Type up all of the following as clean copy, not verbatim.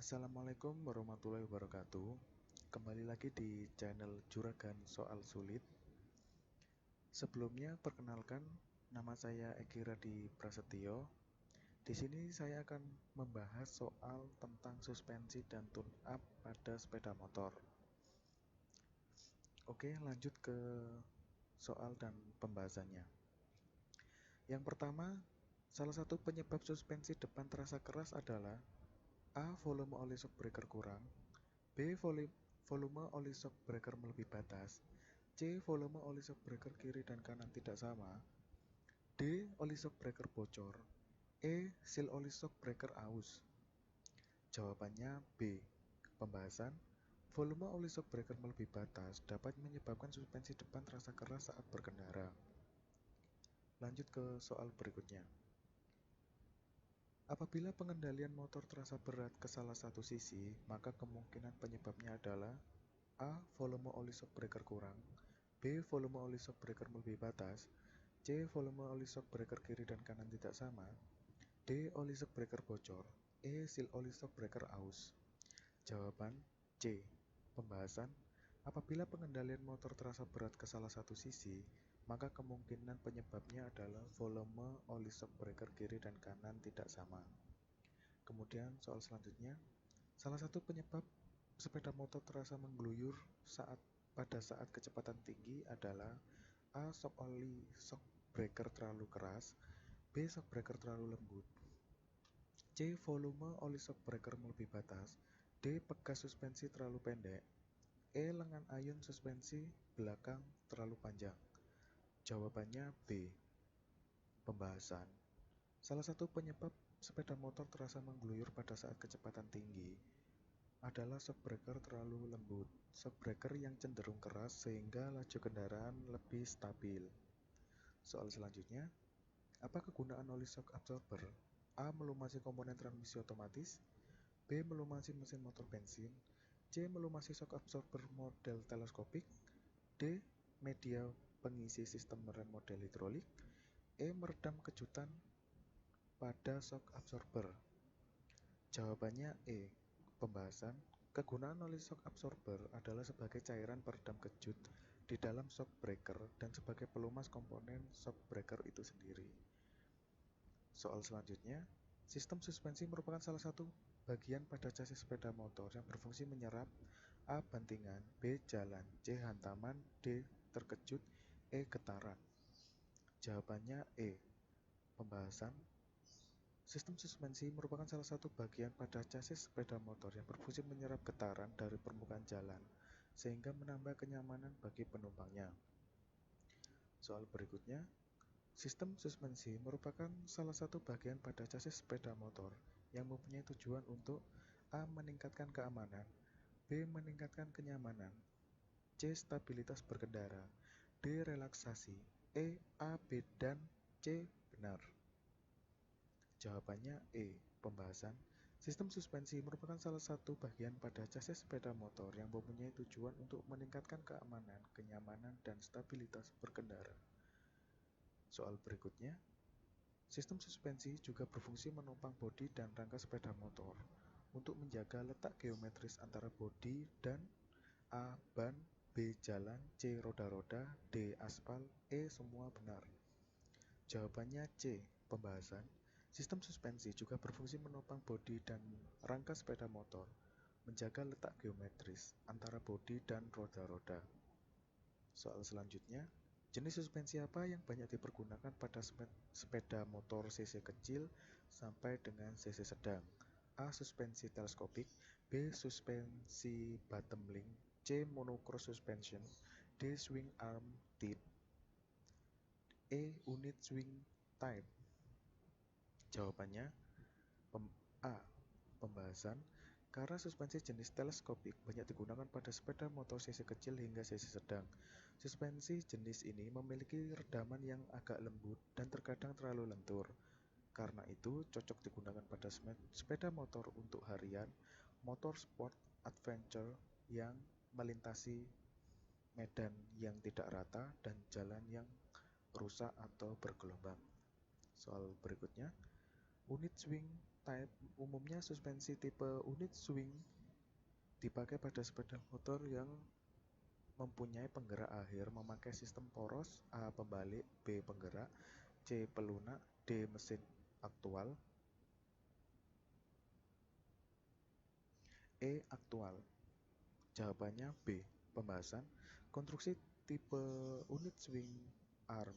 Assalamualaikum warahmatullahi wabarakatuh. Kembali lagi di channel Juragan Soal Sulit. Sebelumnya perkenalkan, nama saya Eki Radi Prasetyo. Di sini saya akan membahas soal tentang suspensi dan tune up pada sepeda motor. Oke, lanjut ke soal dan pembahasannya. Yang pertama, salah satu penyebab suspensi depan terasa keras adalah A. Volume oli shock breaker kurang, B. Volume oli shock breaker melebihi batas, C. Volume oli shock breaker kiri dan kanan tidak sama, D. Oli shock breaker bocor, E. Seal oli shock breaker aus. Jawabannya B. Pembahasan. Volume oli shock breaker melebihi batas dapat menyebabkan suspensi depan terasa keras saat berkendara. Lanjut ke soal berikutnya. Apabila pengendalian motor terasa berat ke salah satu sisi, maka kemungkinan penyebabnya adalah A. Volume oli shock breaker kurang, B. Volume oli shock breaker melebihi batas, C. Volume oli shock breaker kiri dan kanan tidak sama, D. Oli shock breaker bocor, E. Seal oli shock breaker aus. Jawaban C. Pembahasan. Apabila pengendalian motor terasa berat ke salah satu sisi, maka kemungkinan penyebabnya adalah volume oli shock breaker kiri dan kanan tidak sama. Kemudian soal selanjutnya, salah satu penyebab sepeda motor terasa menggeluyur pada saat kecepatan tinggi adalah A. Oli shock breaker terlalu keras, B. Shock breaker terlalu lembut, C. Volume oli shock breaker melebihi batas, D. Pegas suspensi terlalu pendek, E. Lengan ayun suspensi belakang terlalu panjang. Jawabannya B. Pembahasan. Salah satu penyebab sepeda motor terasa menggeluyur pada saat kecepatan tinggi adalah shock breaker terlalu lembut. Shock breaker yang cenderung keras sehingga laju kendaraan lebih stabil. Soal selanjutnya, apa kegunaan oli shock absorber? A. Melumasi komponen transmisi otomatis, B. Melumasi mesin motor bensin, C. Melumasi shock absorber model teleskopik, D. Media pengisi sistem rem model hidrolik, E. Meredam kejutan pada shock absorber. Jawabannya E. Pembahasan. Kegunaan oli shock absorber adalah sebagai cairan peredam kejut di dalam shock breaker dan sebagai pelumas komponen shock breaker itu sendiri. Soal selanjutnya, sistem suspensi merupakan salah satu bagian pada chassis sepeda motor yang berfungsi menyerap A. Bantingan, B. Jalan, C. Hantaman, D. Terkejut, E. Getaran. Jawabannya E. Pembahasan. Sistem suspensi merupakan salah satu bagian pada chassis sepeda motor yang berfungsi menyerap getaran dari permukaan jalan sehingga menambah kenyamanan bagi penumpangnya. Soal berikutnya, sistem suspensi merupakan salah satu bagian pada chassis sepeda motor yang mempunyai tujuan untuk A. Meningkatkan keamanan, B. Meningkatkan kenyamanan, C. Stabilitas berkendara, D. Relaksasi, E. A, B, dan C. Benar. Jawabannya E. Pembahasan. Sistem suspensi merupakan salah satu bagian pada chassis sepeda motor yang mempunyai tujuan untuk meningkatkan keamanan, kenyamanan, dan stabilitas berkendara. Soal berikutnya, sistem suspensi juga berfungsi menopang bodi dan rangka sepeda motor untuk menjaga letak geometris antara bodi dan A. Ban, B. Jalan, C. Roda-roda, D. Aspal, E. Semua benar. Jawabannya C. Pembahasan. Sistem suspensi juga berfungsi menopang bodi dan rangka sepeda motor, menjaga letak geometris antara bodi dan roda-roda. Soal selanjutnya, jenis suspensi apa yang banyak dipergunakan pada sepeda motor cc kecil sampai dengan cc sedang? A. Suspensi teleskopik, B. Suspensi bottom link, C. Monocross suspension, D. Swing arm tip, E. Unit swing type. Jawabannya A. Pembahasan. Karena suspensi jenis teleskopik banyak digunakan pada sepeda motor cc kecil hingga cc sedang. Suspensi jenis ini memiliki redaman yang agak lembut dan terkadang terlalu lentur. Karena itu, cocok digunakan pada sepeda motor untuk harian, motor sport, adventure yang melintasi medan yang tidak rata dan jalan yang rusak atau bergelombang. Soal berikutnya, unit swing type umumnya suspensi tipe unit swing dipakai pada sepeda motor yang mempunyai penggerak akhir memakai sistem poros A. Pembalik, B. Penggerak, C. Pelunak, D. Mesin aktual, E. Aktual. Jawabannya B. Pembahasan. Konstruksi tipe unit swing arm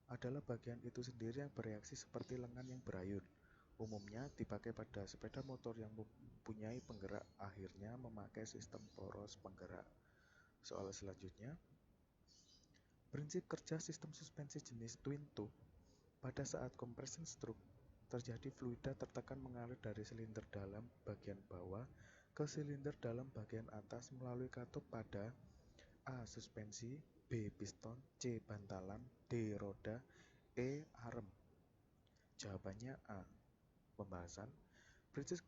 adalah bagian itu sendiri yang bereaksi seperti lengan yang berayun. Umumnya dipakai pada sepeda motor yang mempunyai penggerak akhirnya memakai sistem poros penggerak. Soal selanjutnya, prinsip kerja sistem suspensi jenis twin tube. Pada saat compression stroke, terjadi fluida tertekan mengalir dari silinder dalam bagian bawah ke silinder dalam bagian atas melalui katup pada A. Suspensi, B. Piston, C. Bantalan, D. Roda, E. Arm. Jawabannya A. Pembahasan. Prinsip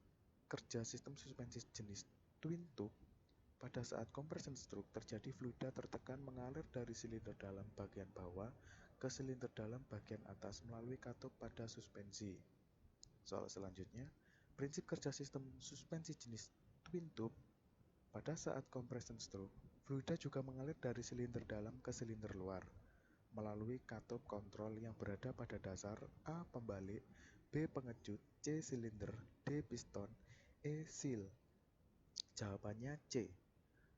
kerja sistem suspensi jenis twin tube. Pada saat compression stroke, terjadi fluida tertekan mengalir dari silinder dalam bagian bawah ke silinder dalam bagian atas melalui katup pada suspensi. Soal selanjutnya, prinsip kerja sistem suspensi jenis twin tube. Pada saat compression stroke, fluida juga mengalir dari silinder dalam ke silinder luar melalui katup kontrol yang berada pada dasar A. Pembalik, B. Pengejut, C. Silinder, D. Piston, E. Seal. Jawabannya C.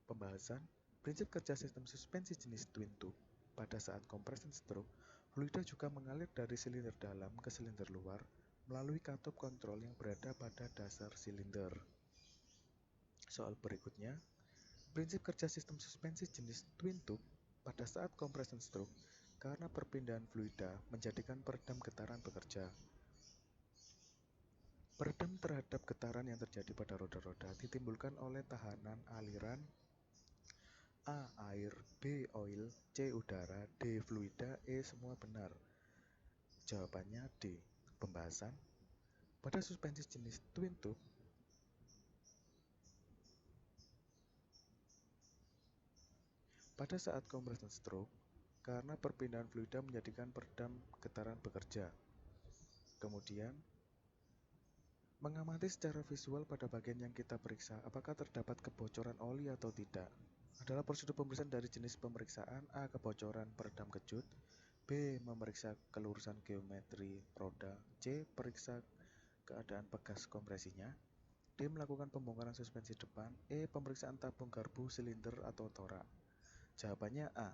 Pembahasan. Prinsip kerja sistem suspensi jenis twin tube. Pada saat compression stroke, fluida juga mengalir dari silinder dalam ke silinder luar melalui katup kontrol yang berada pada dasar silinder. Soal berikutnya, prinsip kerja sistem suspensi jenis twin tube pada saat compression stroke karena perpindahan fluida menjadikan peredam getaran bekerja. Peredam terhadap getaran yang terjadi pada roda-roda ditimbulkan oleh tahanan aliran A. Air, B. Oil, C. Udara, D. Fluida, E. Semua benar. Jawabannya D. Pembahasan. Pada suspensi jenis twin tube, pada saat compression stroke, karena perpindahan fluida menjadikan peredam getaran bekerja. Kemudian, mengamati secara visual pada bagian yang kita periksa apakah terdapat kebocoran oli atau tidak adalah prosedur pemeriksaan dari jenis pemeriksaan A. Kebocoran peredam kejut, B. Memeriksa kelurusan geometri roda, C. Periksa keadaan pegas kompresinya, D. Melakukan pembongkaran suspensi depan, E. Pemeriksaan tabung garpu, silinder, atau torak. Jawabannya A.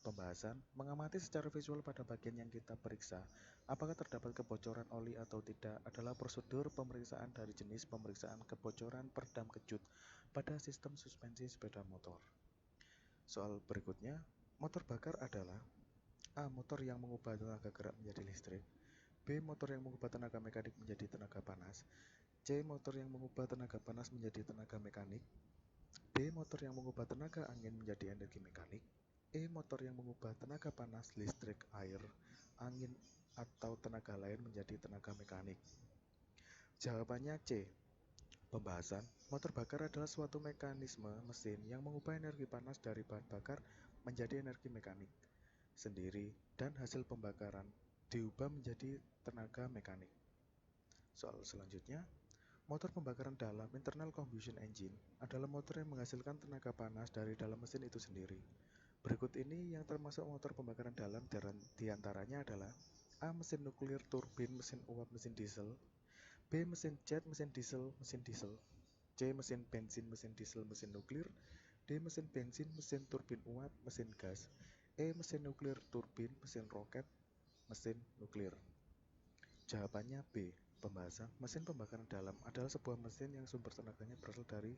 Pembahasan. Mengamati secara visual pada bagian yang kita periksa apakah terdapat kebocoran oli atau tidak adalah prosedur pemeriksaan dari jenis pemeriksaan kebocoran peredam kejut pada sistem suspensi sepeda motor. Soal berikutnya, motor bakar adalah A. Motor yang mengubah tenaga gerak menjadi listrik, B. Motor yang mengubah tenaga mekanik menjadi tenaga panas, C. Motor yang mengubah tenaga panas menjadi tenaga mekanik, D. Motor yang mengubah tenaga angin menjadi energi mekanik, E. Motor yang mengubah tenaga panas, listrik, air, angin, atau tenaga lain menjadi tenaga mekanik. Jawabannya C. Pembahasan. Motor bakar adalah suatu mekanisme mesin yang mengubah energi panas dari bahan bakar menjadi energi mekanik sendiri dan hasil pembakaran diubah menjadi tenaga mekanik. Soal selanjutnya, motor pembakaran dalam internal combustion engine adalah motor yang menghasilkan tenaga panas dari dalam mesin itu sendiri. Berikut ini yang termasuk motor pembakaran dalam diantaranya adalah A. Mesin nuklir, turbin, mesin uap, mesin diesel, B. Mesin jet, mesin diesel, C. Mesin bensin, mesin diesel, mesin nuklir, D. Mesin bensin, mesin turbin uap, mesin gas, E. Mesin nuklir, turbin, mesin roket, mesin nuklir. Jawabannya B. Pembahasan. Mesin pembakaran dalam adalah sebuah mesin yang sumber tenaganya berasal dari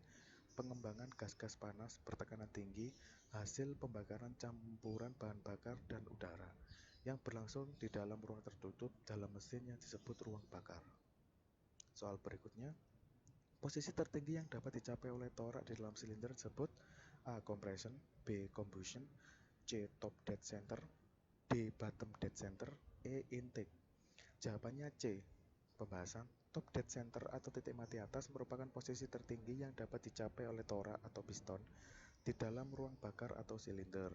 pengembangan gas-gas panas bertekanan tinggi hasil pembakaran campuran bahan bakar dan udara yang berlangsung di dalam ruang tertutup dalam mesin yang disebut ruang bakar. Soal berikutnya, posisi tertinggi yang dapat dicapai oleh torak di dalam silinder disebut A. Compression, B. Combustion, C. Top dead center, D. Bottom dead center, E. Intake. Jawabannya C. Pembahasan. Top dead center atau titik mati atas merupakan posisi tertinggi yang dapat dicapai oleh torak atau piston di dalam ruang bakar atau silinder.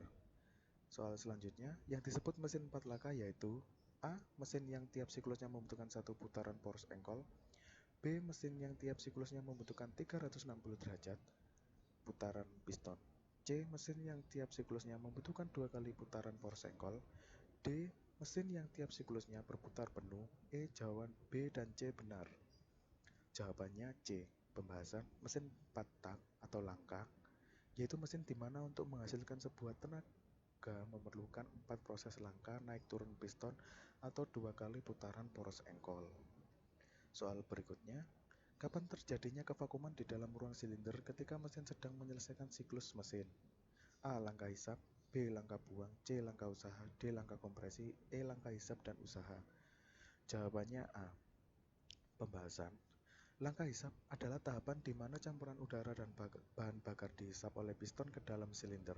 Soal selanjutnya, yang disebut mesin 4 laka yaitu A. Mesin yang tiap siklusnya membutuhkan satu putaran poros engkol, B. Mesin yang tiap siklusnya membutuhkan 360 derajat putaran piston. C. Mesin yang tiap siklusnya membutuhkan 2 kali putaran poros engkol. D. Mesin yang tiap siklusnya berputar penuh. Jawaban B dan C benar. Jawabannya C. Pembahasan mesin 4 tak atau langkah, yaitu mesin di mana untuk menghasilkan sebuah tenaga memerlukan 4 proses langkah naik turun piston atau 2 kali putaran poros engkol. Soal berikutnya, kapan terjadinya kevakuman di dalam ruang silinder ketika mesin sedang menyelesaikan siklus mesin? A. Langkah hisap, B. Langkah buang, C. Langkah usaha, D. Langkah kompresi, E. Langkah hisap dan usaha. Jawabannya A. Pembahasan. Langkah hisap adalah tahapan di mana campuran udara dan bahan bakar dihisap oleh piston ke dalam silinder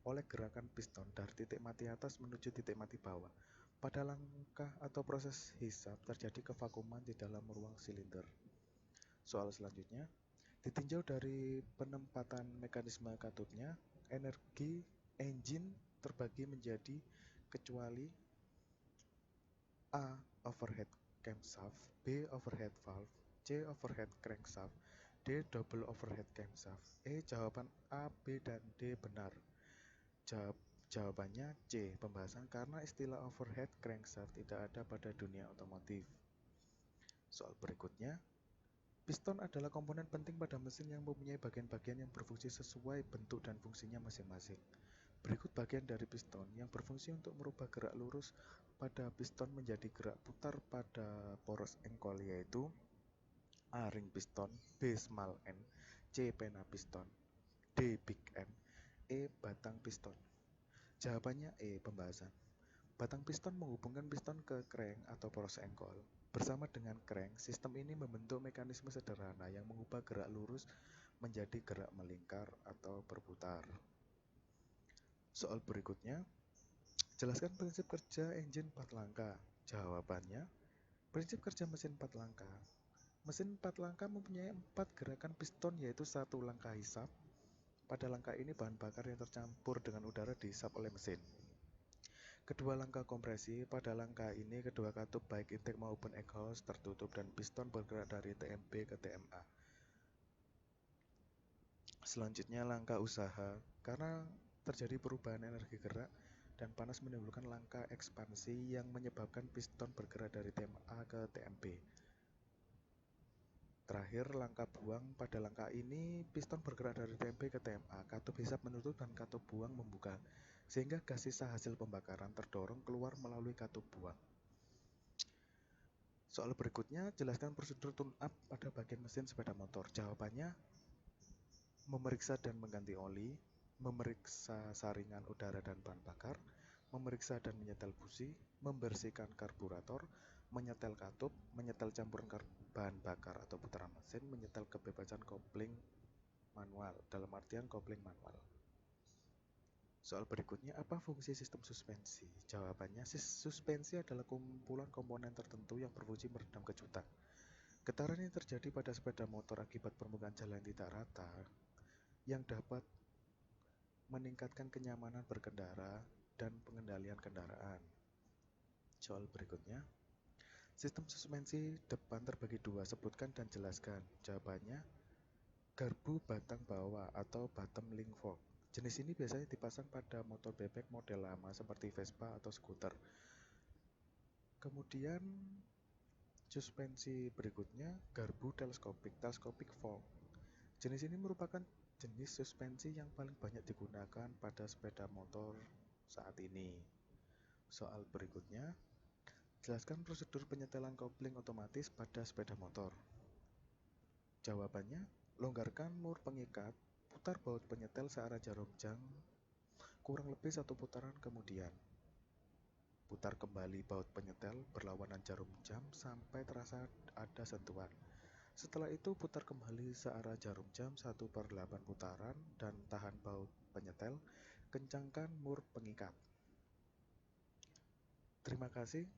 oleh gerakan piston dari titik mati atas menuju titik mati bawah. Pada langkah atau proses hisap terjadi kevakuman di dalam ruang silinder. Soal selanjutnya, ditinjau dari penempatan mekanisme katutnya, energi engine terbagi menjadi kecuali A. Overhead camshaft, B. Overhead valve, C. Overhead crankshaft, D. Double overhead camshaft. Jawaban A, B, dan D benar. Jawabannya C. Pembahasan karena istilah overhead crankshaft tidak ada pada dunia otomotif. Soal berikutnya, piston adalah komponen penting pada mesin yang mempunyai bagian-bagian yang berfungsi sesuai bentuk dan fungsinya masing-masing. Berikut bagian dari piston yang berfungsi untuk merubah gerak lurus pada piston menjadi gerak putar pada poros engkol, yaitu A. Ring piston, B. Small end, C. Pena piston, D. Big end, E. Batang piston. Jawabannya E. Pembahasan. Batang piston menghubungkan piston ke crank atau poros engkol. Bersama dengan crank, sistem ini membentuk mekanisme sederhana yang mengubah gerak lurus menjadi gerak melingkar atau berputar. Soal berikutnya, jelaskan prinsip kerja engine 4 langkah. Jawabannya, prinsip kerja mesin 4 langkah. Mesin 4 langkah mempunyai 4 gerakan piston, yaitu 1 langkah hisap. Pada langkah ini bahan bakar yang tercampur dengan udara dihisap oleh mesin. Kedua langkah kompresi, pada langkah ini kedua katup baik intake maupun exhaust tertutup dan piston bergerak dari TMB ke TMA. Selanjutnya langkah usaha, karena terjadi perubahan energi gerak dan panas menimbulkan langkah ekspansi yang menyebabkan piston bergerak dari TMA ke TMB. Terakhir, langkah buang, pada langkah ini piston bergerak dari TMB ke TMA, katup hisap menutup dan katup buang membuka, sehingga gas sisa hasil pembakaran terdorong keluar melalui katup buang. Soal berikutnya, jelaskan prosedur tune-up pada bagian mesin sepeda motor. Jawabannya, memeriksa dan mengganti oli, memeriksa saringan udara dan bahan bakar, memeriksa dan menyetel busi, membersihkan karburator, menyetel katup, menyetel campuran bahan bakar atau putaran mesin, menyetel kebebasan kopling manual, dalam artian kopling manual. Soal berikutnya, apa fungsi sistem suspensi? Jawabannya, suspensi adalah kumpulan komponen tertentu yang berfungsi meredam kejutan. Getaran yang terjadi pada sepeda motor akibat permukaan jalan tidak rata yang dapat meningkatkan kenyamanan berkendara dan pengendalian kendaraan. Soal berikutnya, sistem suspensi depan terbagi dua, sebutkan dan jelaskan. Jawabannya, garbu batang bawah atau bottom link fork. Jenis ini biasanya dipasang pada motor bebek model lama seperti Vespa atau skuter. Kemudian suspensi berikutnya, garbu teleskopik fork. Jenis ini merupakan jenis suspensi yang paling banyak digunakan pada sepeda motor saat ini. Soal berikutnya, jelaskan prosedur penyetelan kopling otomatis pada sepeda motor. Jawabannya, longgarkan mur pengikat, putar baut penyetel searah jarum jam kurang lebih 1 putaran, kemudian putar kembali baut penyetel berlawanan jarum jam sampai terasa ada sentuhan. Setelah itu putar kembali searah jarum jam 1/8 putaran dan tahan baut penyetel, kencangkan mur pengikat. Terima kasih.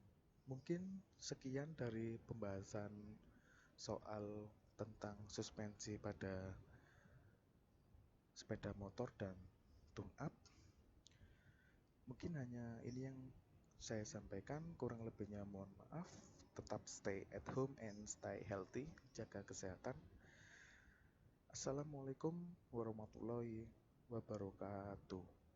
Mungkin sekian dari pembahasan soal tentang suspensi pada sepeda motor dan tune-up. Mungkin hanya ini yang saya sampaikan, kurang lebihnya mohon maaf. tetap stay at home and stay healthy, jaga kesehatan. Assalamualaikum warahmatullahi wabarakatuh.